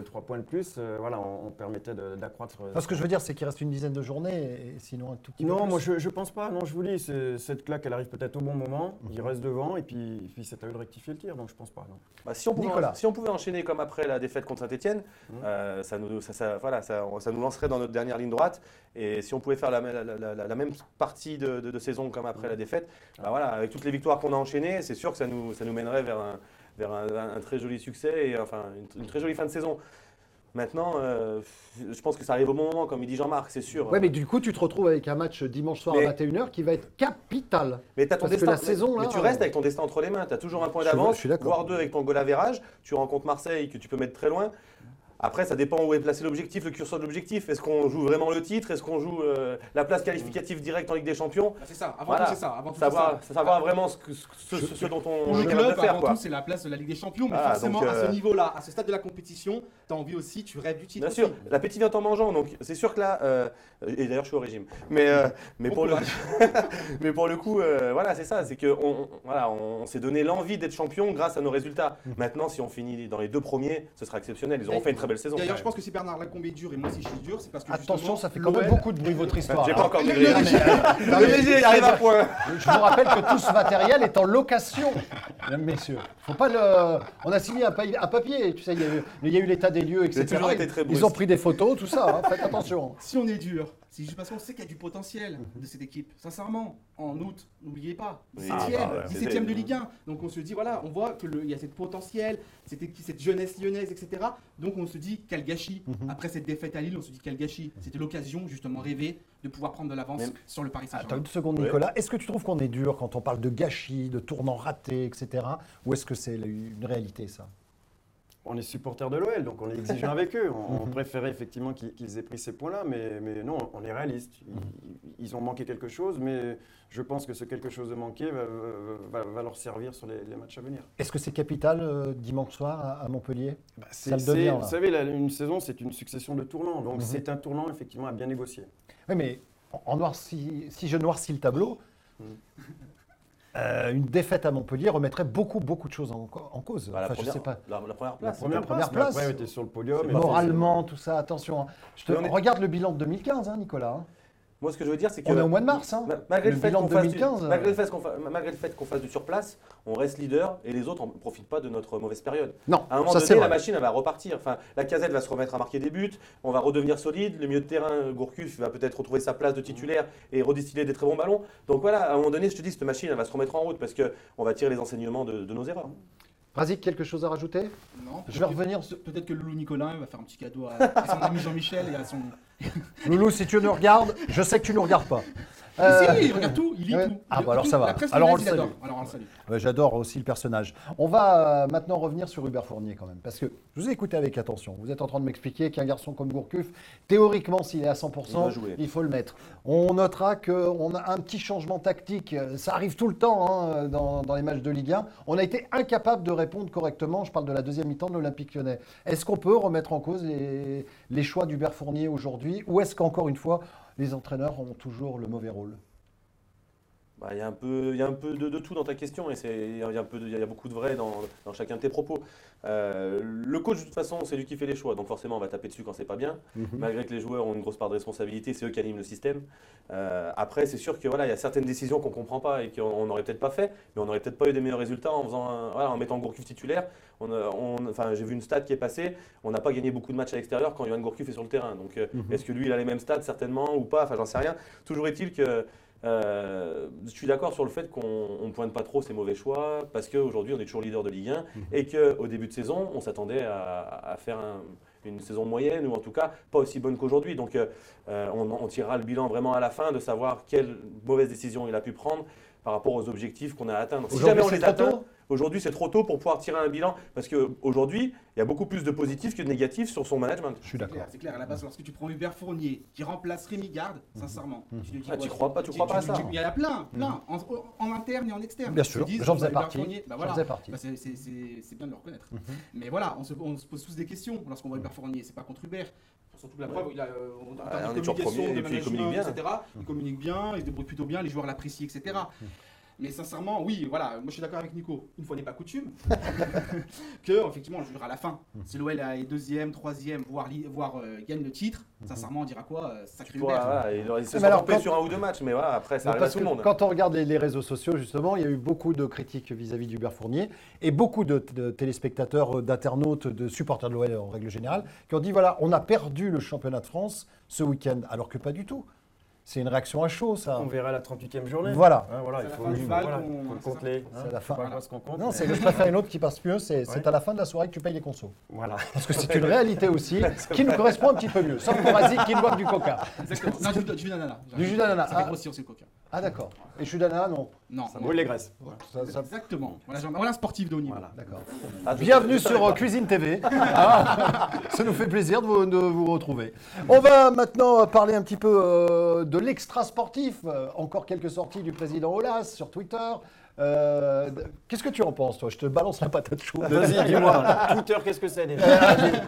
3 points de plus, voilà, on permettait d'accroître. Ce que je veux dire, c'est qu'il reste une dizaine de journées, et sinon un tout petit peu Non, plus. moi je pense pas. Non, je vous dis, cette claque, elle arrive peut-être au bon moment. Il reste devant et puis c'est à eux de rectifier le tir. Donc je pense pas. Non. Si Nicolas. on pouvait enchaîner comme après la défaite contre Saint-Etienne, ça nous lancerait dans notre dernière ligne droite. Et si on pouvait faire la même partie de saison comme après la défaite, voilà, avec toutes les victoires qu'on a enchaînées, c'est sûr que ça nous mènerait vers un très joli succès et enfin une très jolie fin de saison. Maintenant, je pense que ça arrive au bon moment, comme il dit Jean-Marc, c'est sûr. Ouais, mais du coup, tu te retrouves avec un match dimanche soir Mais- à 21h qui va être capital. Mais t'as ton Parce que destin, la saison, mais là, tu restes avec ton destin entre les mains. Tu as toujours un point Je d'avance, suis d'accord. voire 2 avec ton goal average. Tu rencontres Marseille que tu peux mettre très loin. Après, ça dépend où est placé l'objectif, le curseur de l'objectif. Est-ce qu'on joue vraiment le titre? Est-ce qu'on joue la place qualificative directe en Ligue des Champions? Bah, c'est ça, avant Voilà. tout, c'est ça. Avant tout, Savoir vraiment ce dont on Pour le est capable club, de faire. avant Quoi. tout, c'est la place de la Ligue des Champions. Mais Voilà, forcément, donc, à ce niveau-là, à ce stade de la compétition, tu as envie aussi, tu rêves du titre. Bien sûr, aussi. l'appétit vient en mangeant, donc c'est sûr que là, et d'ailleurs je suis au régime, mais pour le coup, voilà, c'est ça, c'est que on s'est donné l'envie d'être champion grâce à nos résultats. Maintenant, si on finit dans les 2 premiers, ce sera exceptionnel. Ils auront fait une très belle saison. D'ailleurs, je pense que si Bernard Lacombe est dur et moi aussi je suis dur, c'est parce que Attention, justement, ça fait quand même l'OL beaucoup de bruit votre histoire. J'ai là. pas encore Le- degré. le- Le léger arrive à point. Je vous rappelle que tout ce matériel est en location, mesdames, messieurs. Faut pas le... On a signé un papier, tu sais, il y a eu l'état des lieux, etc. toujours été très beau. Ils ont pris des photos, tout ça, hein, faites attention. si on est dur, C'est juste parce qu'on sait qu'il y a du potentiel de cette équipe. Sincèrement, en août, n'oubliez pas, Oui. 17e de Ligue 1. Donc on se dit, voilà, on voit qu'il y a cette potentiel, cette jeunesse lyonnaise, etc. Donc on se dit, quel gâchis. Après cette défaite à Lille, on se dit, quel gâchis. C'était l'occasion, justement, rêvée de pouvoir prendre de l'avance sur le Paris Attends Saint-Germain. une seconde, Nicolas. Est-ce que tu trouves qu'on est dur quand on parle de gâchis, de tournants ratés, etc. Ou est-ce que c'est une réalité, ça? On est supporters de l'OL, donc on est exigeant avec eux. On préférait effectivement qu'ils aient pris ces points-là, mais non, on est réaliste. Ils ont manqué quelque chose, mais je pense que ce quelque chose de manqué va leur servir sur les matchs à venir. Est-ce que c'est capital dimanche soir à Montpellier? Ça le C'est- devient, là. vous savez, une saison, c'est une succession de tournants, donc c'est un tournant effectivement à bien négocier. Oui, mais si je noircis le tableau, une défaite à Montpellier remettrait beaucoup de choses en cause. Bah, la, Enfin, première, je sais pas. la première place. première place. mais après, on était sur le podium. et Moralement, tout ça, attention. Mais on est- Regarde le bilan de 2015, hein, Nicolas. hein. Moi, ce que je veux dire, c'est que. On est au mois de mars. Hein. Malgré Le le fait bilan qu'on de fasse 2015, malgré le fait qu'on fasse du surplace, on reste leader et les autres ne profitent pas de notre mauvaise période. Non, À un moment ça c'est donné, la vrai. machine elle va repartir. Enfin, la Casette va se remettre à marquer des buts, on va redevenir solide. Le milieu de terrain, Gourcuff va peut-être retrouver sa place de titulaire et redistiller des très bons ballons. Donc voilà, à un moment donné, je te dis, cette machine elle va se remettre en route parce qu'on va tirer les enseignements de nos erreurs. Razik, quelque chose à rajouter? Non, Je vais revenir sur... Peut-être que Loulou Nicolas va faire un petit cadeau à son ami Jean-Michel et à son. Loulou, si tu nous regardes, je sais que tu nous regardes pas. Si, il regarde tout, il lit tout. Ah bah alors ça va. La presse Alors on le lyonnaise, il salue. adore. Alors on le salue. Ouais, j'adore aussi le personnage. On va maintenant revenir sur Hubert Fournier quand même, parce que je vous ai écouté avec attention. Vous êtes en train de m'expliquer qu'un garçon comme Gourcuff, théoriquement, s'il est à 100%, jouer. il faut le mettre. On notera qu'on a un petit changement tactique. Ça arrive tout le temps hein, dans les matchs de Ligue 1. On a été incapable de répondre correctement. Je parle de la deuxième mi-temps de l'Olympique Lyonnais. Est-ce qu'on peut remettre en cause les choix d'Hubert Fournier aujourd'hui, ou est-ce qu'encore une fois, les entraîneurs ont toujours le mauvais rôle? Bah, il y a un peu de tout dans ta question et il y a beaucoup de vrai dans chacun de tes propos. Le coach, de toute façon, c'est lui qui fait les choix, donc forcément on va taper dessus quand c'est pas bien. Malgré que les joueurs ont une grosse part de responsabilité, c'est eux qui animent le système. Après, c'est sûr que voilà, il y a certaines décisions qu'on comprend pas et qu'on n'aurait peut-être pas fait, mais on n'aurait peut-être pas eu des meilleurs résultats en mettant Gourcuff titulaire. Enfin, j'ai vu une stat qui est passée, on n'a pas gagné beaucoup de matchs à l'extérieur quand Yoann Gourcuff est sur le terrain. Donc, est-ce que lui, il a les mêmes stats certainement ou pas? Enfin, j'en sais rien. Toujours est-il que je suis d'accord sur le fait qu'on ne pointe pas trop ces mauvais choix parce qu'aujourd'hui on est toujours leader de Ligue 1 et qu'au début de saison on s'attendait à faire une saison moyenne ou en tout cas pas aussi bonne qu'aujourd'hui. Donc on tirera le bilan vraiment à la fin de savoir quelle mauvaise décision il a pu prendre par rapport aux objectifs qu'on a à atteindre. Si jamais on les atteint, aujourd'hui c'est trop tôt pour pouvoir tirer un bilan parce qu'aujourd'hui il y a beaucoup plus de positifs que de négatifs sur son management. Je suis d'accord. C'est clair, à la base, lorsque tu prends Hubert Fournier qui remplace Rémi Garde, sincèrement, tu te dis, Tu crois pas à ça? Il y en a plein, en interne et en externe. Bien Ils se sûr, disent, j'en faisais Hubert partie. Fournier, bah J'en voilà. faisais partie. Bah, c'est bien de le reconnaître. Mais voilà, on se pose tous des questions lorsqu'on voit Hubert Fournier. C'est pas contre Hubert. Surtout que la preuve, il a en termes on de est toujours communication, premier, de et puis il communique management, bien. etc. Il communique bien, il se débrouille plutôt bien, les joueurs l'apprécient, etc. Mais sincèrement, oui, voilà, moi je suis d'accord avec Nico. Une fois n'est pas coutume, que effectivement on jouera à la fin. Si l'OL est deuxième, troisième, voire gagne le titre, sincèrement on dira quoi? Sacré Hubert. Voilà, il se Mais sont alors, trompés quand- sur un ou deux matchs, mais voilà, après ça arrive à Parce tout que le monde. quand on regarde les réseaux sociaux, justement, il y a eu beaucoup de critiques vis-à-vis d'Hubert Fournier et beaucoup de téléspectateurs, d'internautes, de supporters de l'OL en règle générale, qui ont dit voilà, on a perdu le championnat de France ce week-end, alors que pas du tout. C'est une réaction à chaud, ça. On verra la 38e journée. Voilà. Hein, voilà, C'est il la faut fin du bal voilà, qu'on- faut c'est compte ça. les. C'est la fin. Voilà ce qu'on compte. Non, c'est je préfère une autre qui passe mieux, c'est à la fin de la soirée que tu payes les consos. Voilà. Parce que c'est une réalité aussi qui nous correspond un petit peu mieux. Sauf pour Aziz qui ne boit que du coca. Exactement. Non, du jus d'ananas. Du jus d'ananas. Ça fait Ah. grossir aussi le coca. Ah d'accord. Et je suis d'ananas, non. Non, Ça non. brûle les graisses. Exactement. Voilà un sportif de haut niveau. Voilà. D'accord. Ah, Bienvenue sur Cuisine TV. Ah, ça nous fait plaisir de vous retrouver. On va maintenant parler un petit peu de l'extra sportif. Encore quelques sorties du président Aulas sur Twitter. Qu'est-ce que tu en penses, toi? Je te balance la patate chaude. Vas-y, dis-moi. Twitter, qu'est-ce que c'est déjà?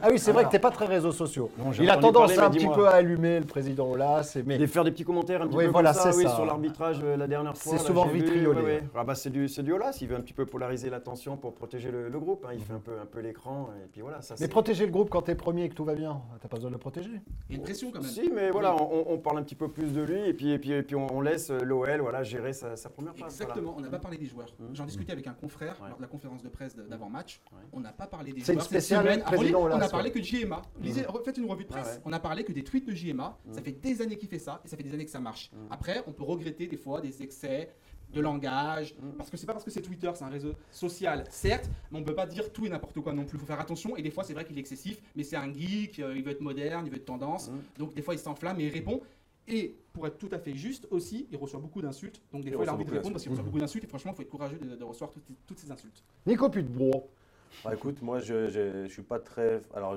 Ah oui, c'est vrai que tu n'es pas très réseaux sociaux. Non, j'ai Il a entendu tendance parler, un mais petit dis-moi. peu à allumer le président Aulas. Et faire des petits commentaires un petit Oui, peu voilà, comme ça, c'est oui, ça. sur l'arbitrage la dernière fois. C'est là, souvent j'ai vu, vitriolé. ouais. Ah bah, c'est du Aulas, il veut un petit peu polariser l'attention pour protéger le groupe. Hein. Il fait un peu l'écran et puis voilà. Ça, Mais c'est- protéger le groupe quand tu es premier et que tout va bien, T'as pas besoin de le protéger. Il y a une pression quand même. Si, mais voilà, on parle un petit peu plus de lui et puis on laisse l'OL gérer sa première phase. Exactement, on n'a pas parlé des joueurs. J'en discutais avec un confrère Ouais. lors de la conférence de presse d'avant-match. Ouais. On n'a pas parlé des C'est une joueurs. Cette spéciale semaine, président on a Olas, parlé que de JMA. Faites une revue de presse. Ah ouais. On a parlé que des tweets de JMA. Ça fait des années qu'il fait ça et ça fait des années que ça marche. Après, on peut regretter des fois des excès de langage, parce que c'est pas parce que c'est Twitter, c'est un réseau social, certes, mais on peut pas dire tout et n'importe quoi non plus. Il faut faire attention, et des fois c'est vrai qu'il est excessif, mais c'est un geek, il veut être moderne, il veut être tendance, donc des fois il s'enflamme et il répond. Et pour être tout à fait juste aussi, il reçoit beaucoup d'insultes, donc des fois il a envie de répondre parce qu'il reçoit beaucoup d'insultes, et franchement il faut être courageux de recevoir toutes ces insultes. Nico Putbro. Bah, écoute, moi je suis pas très. Alors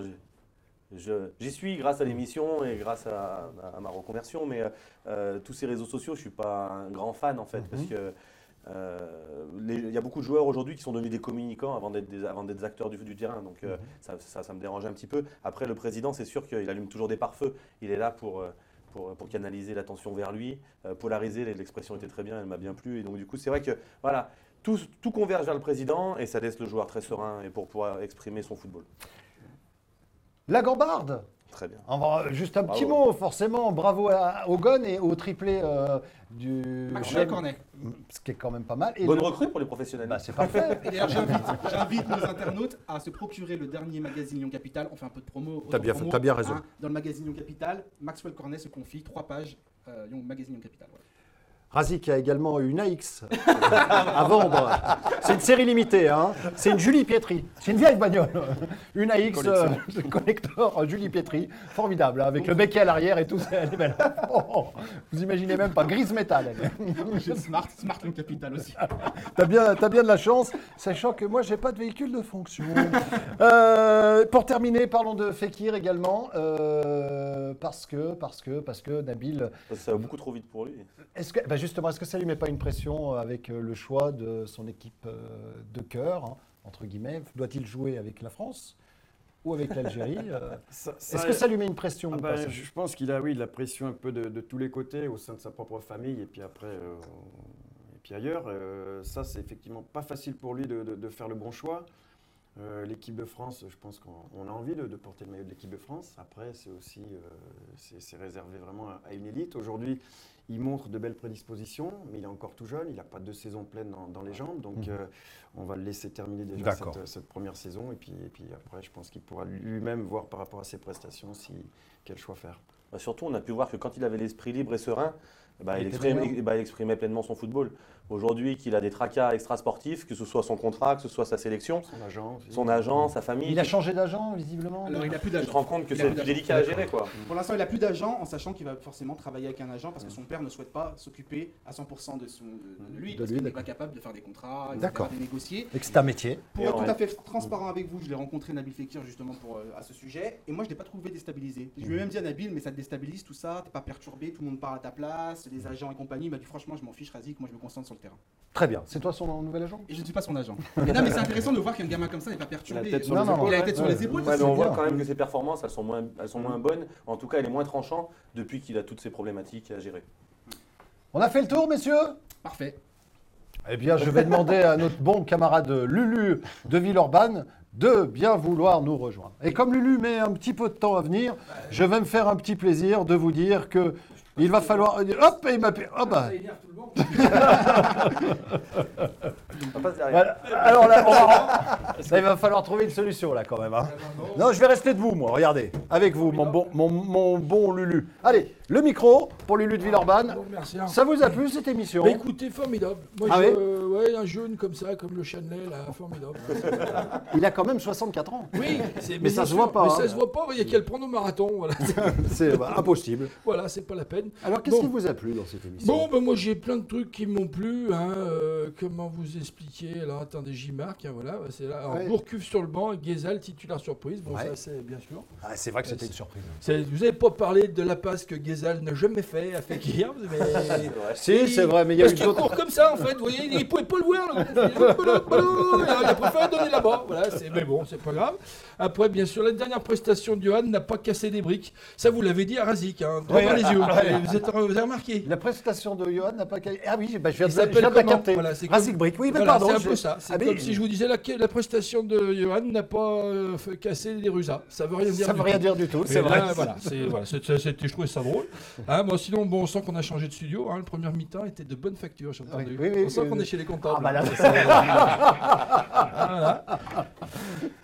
j'y suis grâce à l'émission et grâce à ma reconversion, mais tous ces réseaux sociaux, je suis pas un grand fan en fait, parce que il y a beaucoup de joueurs aujourd'hui qui sont devenus des communicants avant d'être des acteurs du terrain, donc ça me dérange un petit peu. Après, le président, c'est sûr qu'il allume toujours des pare-feux. Il est là pour canaliser l'attention vers lui, polariser. L'expression était très bien, elle m'a bien plu, et donc du coup, c'est vrai que voilà. Tout converge vers le président et ça laisse le joueur très serein et pour pouvoir exprimer son football. La Gambarde. Très bien. Juste un petit Bravo. mot, forcément. Bravo à Ogon et au triplé du. Maxwell Cornet. Ce qui est quand même pas mal. Et Bonne recrue pour les professionnels. Bah, c'est parfait. Et d'ailleurs, j'invite nos internautes à se procurer le dernier magazine Lyon Capital. On fait un peu de promo. T'as bien fait, t'as bien raison. Dans le magazine Lyon Capital, Maxwell Cornet se confie, 3 pages, magazine Lyon Capital. Ouais. Razik a également une AX à vendre. C'est une série limitée, hein. C'est une Julie Pietri. C'est une vieille bagnole. Une AX collector Julie Pietri. Formidable, hein, avec le becquet à l'arrière et tout. Elle est belle. Oh, vous imaginez même pas. Grise métal. Smart Lyon Capital aussi. T'as bien de la chance, sachant que moi, j'ai pas de véhicule de fonction. Pour terminer, parlons de Fekir également. Parce que Nabil. Ça va beaucoup trop vite pour lui. Justement, est-ce que ça lui met pas une pression avec le choix de son équipe de cœur, hein, entre guillemets? Doit-il jouer avec la France ou avec l'Algérie Est-ce que ça lui met une pression ou pas, ça Je pense qu'il a, de la pression un peu de tous les côtés, au sein de sa propre famille, et puis après, et puis ailleurs. Ça, c'est effectivement pas facile pour lui de faire le bon choix. L'équipe de France, je pense qu'on a envie de porter le maillot de l'équipe de France. Après, c'est aussi c'est réservé vraiment à une élite. Aujourd'hui, il montre de belles prédispositions, mais il est encore tout jeune. Il n'a pas 2 saisons pleines dans les jambes. Donc, on va le laisser terminer déjà cette première saison. Et puis après, je pense qu'il pourra lui-même voir par rapport à ses prestations quel choix faire. Bah, surtout, on a pu voir que quand il avait l'esprit libre et serein, il exprimait pleinement son football. Aujourd'hui, qu'il a des tracas extrasportifs, que ce soit son contrat, que ce soit sa sélection, son agent, sa famille. Il a changé d'agent, visiblement. Alors, il n'a plus Tu d'agent. te rends compte que c'est plus délicat à gérer, quoi. Pour l'instant, il n'a plus d'agent, en sachant qu'il va forcément travailler avec un agent parce que son père ne souhaite pas s'occuper à 100% de lui, parce qu'il n'est pas capable de faire des contrats, etc., de négocier. Et que c'est un métier. Pour être tout à fait transparent avec vous, je l'ai rencontré, Nabil Fekir, justement à ce sujet, et moi je ne l'ai pas trouvé déstabilisé. Je lui ai même dit à Nabil, mais ça te déstabilise tout ça, t'es pas perturbé, tout le monde parle à ta place, les agents et compagnie. Il m'a dit franchement, je m'en fiche, Razik, moi je me concentre sur le terrain. Très bien. C'est toi son nouvel agent? Et je ne suis pas son agent. Mais non, mais c'est intéressant de voir qu'un gamin comme ça n'est pas perturbé. Il a la tête sur Il les épaules. a la tête sur les épaules. Ouais, mais on voit quand même que ses performances, elles sont moins bonnes. En tout cas, il est moins tranchant depuis qu'il a toutes ces problématiques à gérer. On a fait le tour, messieurs? Parfait. Eh bien, je vais demander à notre bon camarade Lulu de Villeurbanne de bien vouloir nous rejoindre. Et comme Lulu met un petit peu de temps à venir, je vais me faire un petit plaisir de vous dire que il va falloir... Hop, et il m'a... Oh bah... On passe derrière. Voilà. Alors là, il va falloir trouver une solution là quand même. Hein. Non, je vais rester debout moi, regardez. Avec vous, mon bon Lulu. Allez, le micro pour Lulu de Villeurbanne. Bon, merci. Ça vous a plu cette émission? Bah, écoutez, formidable. Moi, ouais, un jeune comme ça, comme le Chanel, là, formidable. Il a quand même 64 ans. Oui, mais ça se voit pas. Mais hein. ça se voit pas, il y a qu'à le prendre au marathon. Voilà, C'est impossible. voilà, c'est pas la peine. Alors, qu'est-ce Bon. qui vous a plu dans cette émission? Bon, ben moi j'ai plein de trucs qui m'ont plu. Hein, comment vous expliquer? Alors attendez, j'y marque. Hein, voilà, c'est là. Alors, Ouais. Gourcuff sur le banc, Guézal, titulaire surprise. Bon, Ouais. ça c'est bien sûr. Ah, c'est vrai que c'était une surprise. Vous n'avez pas parlé de la passe que Guézal Ruzal n'a jamais fait à Fekir. Mais... Si, c'est vrai, mais il y a Parce eu qu'il d'autres. court comme ça, en fait. Vous voyez, il ne pouvait pas le voir. Il a préféré donner là-bas. Voilà, mais bon, c'est pas grave. Après, bien sûr, la dernière prestation de Johan n'a pas cassé des briques. Ça, vous l'avez dit à Razik, droit dans les yeux. Vous avez remarqué. La prestation de Johan n'a pas. Ah oui, je viens Il de s'appelle la comment capter. Voilà, c'est Razik comme- Brick, oui, mais Voilà, pardon. c'est un peu ça. C'est Ah, mais comme si je vous disais la prestation de Johan n'a pas cassé des rusas. Ça veut rien dire. ça du veut rien tout. dire du tout, Et c'est vrai. là, voilà, je trouvais ça drôle. Bon, sinon, bon, on sent qu'on a changé de studio. Le premier mi-temps était de bonne facture, j'ai entendu. Oui, oui, on sent oui. qu'on est chez les comptables. Ah, bah là, Voilà.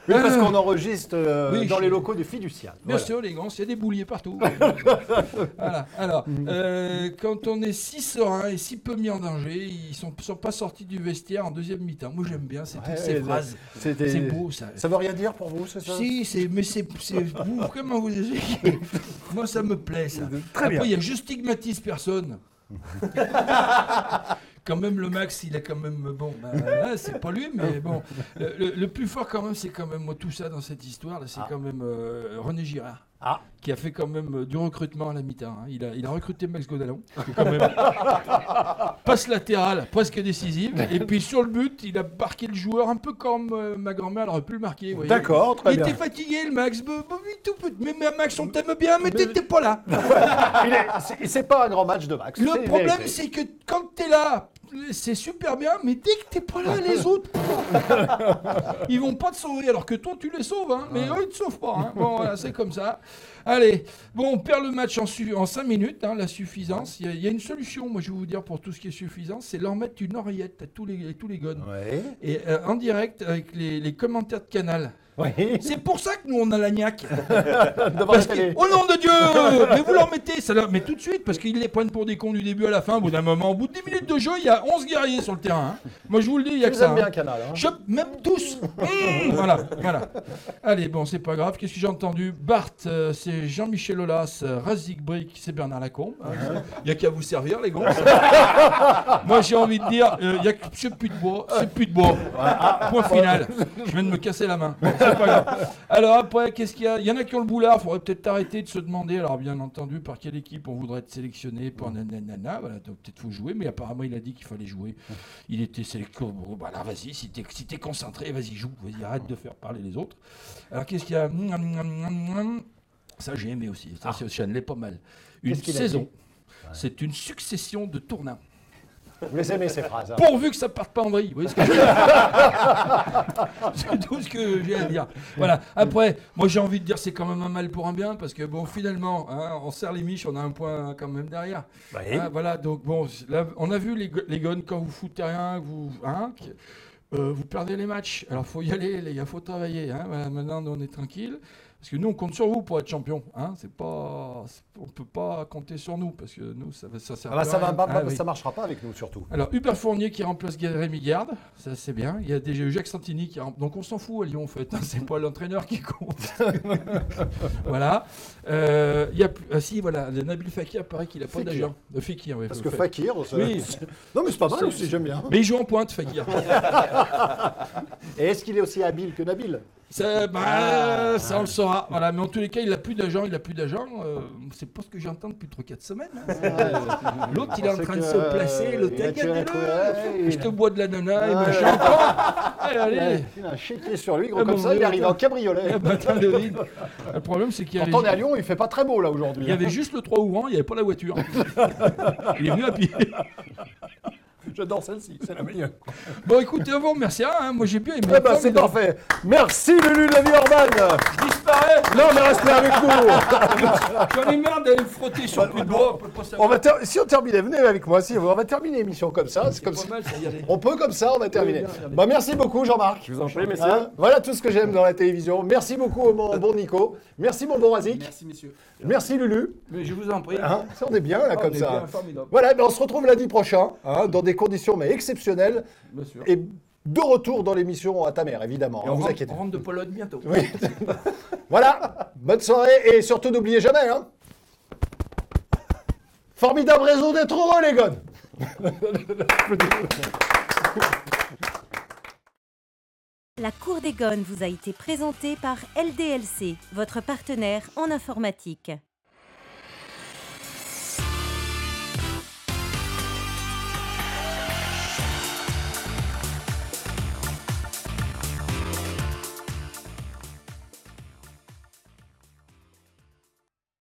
Oui, parce qu'on enregistre Oui, dans je- les locaux du fiducial. Bien Voilà. sûr, les gants, il y a des bouliers partout. Voilà. Alors, quand on est si serein et si peu mis en danger, ils sont pas sortis du vestiaire en deuxième mi-temps. Moi, j'aime bien toutes ces Ouais, phrases. c'était- C'est beau, ça. Ça veut rien dire pour vous, c'est ça? Si, mais c'est vous, comment vous expliquez? Moi, ça me plaît, ça. Très bien. Après, je stigmatise personne. Quand même, le Max, il est quand même bon. Là, c'est pas lui, mais bon. Le plus fort, quand même, c'est quand même moi, tout ça dans cette histoire. Là, c'est quand même René Girard. Ah. Qui a fait quand même du recrutement à la mi-temps. Il a recruté Max Godalon, qui est quand même passe latérale, presque décisive. Et puis sur le but, il a marqué le joueur un peu comme ma grand-mère elle aurait pu le marquer. vous voyez. D'accord, très Il bien. était fatigué, le Max. Mais Max, on t'aime bien, mais t'étais pas là. C'est pas un grand match de Max. Le c'est problème, vérité. c'est que quand t'es là, c'est super bien, mais dès que t'es pas là, les autres, ils vont pas te sauver, alors que toi, tu les sauves, mais eux, ils te sauvent pas. Bon, voilà, c'est comme ça. Allez, bon, on perd le match en 5 minutes, la suffisance. Il y a une solution, moi, je vais vous dire, pour tout ce qui est suffisance, c'est leur mettre une oreillette à tous les gones. Ouais. Et en direct, avec les commentaires de Canal. Oui. C'est pour ça que nous, on a la niaque. Devant Parce la que, télé. au nom de Dieu, mais vous leur mettez, mais tout de suite, parce qu'ils les prennent pour des cons du début à la fin. Au bout d'un moment, au bout de 10 minutes de jeu, il y a 11 guerriers sur le terrain. Moi, je vous le dis, il y a Je que vous aime ça. bien, Canal. Même tous. Voilà. Allez, bon, c'est pas grave. Qu'est-ce que j'ai entendu? Bart, c'est Jean-Michel Aulas. Razik Brick, c'est Bernard Lacombe. Il n'y a qu'à vous servir, les gars. Moi, j'ai envie de dire, il n'y a que c'est plus de bois. C'est plus de bois. Point final. Je viens de me casser la main. Bon, c'est pas grave. Alors après, qu'est-ce qu'il y a? Il y en a qui ont le boulard. Il faudrait peut-être arrêter de se demander, alors bien entendu, par quelle équipe on voudrait être sélectionné pour nanana. Voilà, donc peut-être faut jouer, mais apparemment il a dit qu'il fallait jouer. Il était sélectionné. Bon, bah alors vas-y, si t'es concentré, vas-y joue, vas-y arrête de faire parler les autres. Alors qu'est-ce qu'il y a? Ça j'ai aimé aussi. Ça, ça l'est pas mal. Une Qu'est-ce qu'il a saison. dit? C'est une succession de tournants. Vous les aimez, ces phrases. Pourvu que ça parte pas en vrille. Vous voyez ce que je veux dire? C'est tout ce que j'ai à dire. Voilà. Après, moi j'ai envie de dire c'est quand même un mal pour un bien parce que bon, finalement, on serre les miches, on a un point quand même derrière. Oui. Voilà. Donc bon, là, on a vu les gones quand vous foutez rien, vous perdez les matchs. Alors faut y aller, les gars, faut travailler. Voilà, maintenant on est tranquille. Parce que nous, on compte sur vous pour être champion. On peut pas compter sur nous parce que nous, ça sert Ah bah, à ça rien. va, Oui. ça marchera pas avec nous, surtout. Alors, Hubert Fournier qui remplace Rémi Garde, ça c'est bien. Il y a déjà eu Jacques Santini qui donc on s'en fout à Lyon en fait, c'est pas l'entraîneur qui compte. Voilà. Il y a si voilà, le Nabil Fekir paraît qu'il a pas Fekir. d'agent. Fekir, oui. Parce que Fakir, Oui. non mais c'est pas mal aussi, j'aime bien. Mais il joue en pointe, Fekir. Et est-ce qu'il est aussi habile que Nabil? Ça, ça on le saura. Voilà, mais en tous les cas, il n'a plus d'agent. C'est pas ce que j'entends depuis 3-4 semaines. L'autre, il est en train de se placer. L'autre, je te bois de la nana et machin. Allez. Il a un chéquier sur lui, gros Ah comme bon, ça, il oui, arrive attends. en cabriolet. Le problème, c'est qu'il y avait, Quand on est à Lyon, il fait pas très beau là aujourd'hui. il y avait juste le 3 ouvrant, il n'y avait pas la voiture. Il est venu à pied. J'adore celle-ci, c'est la meilleure. Bon, écoutez, on vous remercie. Moi, j'ai bien aimé. Eh ben, c'est parfait. Merci Lulu de la vie urbaine. Je disparais. Non, mais restez avec nous. J'en ai marre d'aller me frotter sur le plus de bois. Si on terminait, venez avec moi. Si, on va terminer l'émission comme ça. C'est comme pas ça. mal, ça y aller. On peut comme ça, on va terminer. bien, regardez. Bah, merci beaucoup Jean-Marc. Je vous en prie, messieurs. Voilà tout ce que j'aime dans la télévision. Merci beaucoup mon bon Nico. Merci mon bon Razik. Merci, messieurs. Merci Lulu. Mais je vous en prie. Ça, on est bien là On comme est ça. bien, formidable. Voilà, ben, on se retrouve lundi prochain, dans des conditions mais exceptionnelles. Bien sûr. Et de retour dans l'émission à ta mère, évidemment. Et Hein, on vous rentre, inquiétez. on rentre de Pologne bientôt. Oui. Voilà, bonne soirée et surtout n'oubliez jamais. Formidable raison d'être heureux, les gars. La Cour des Gones vous a été présentée par LDLC, votre partenaire en informatique.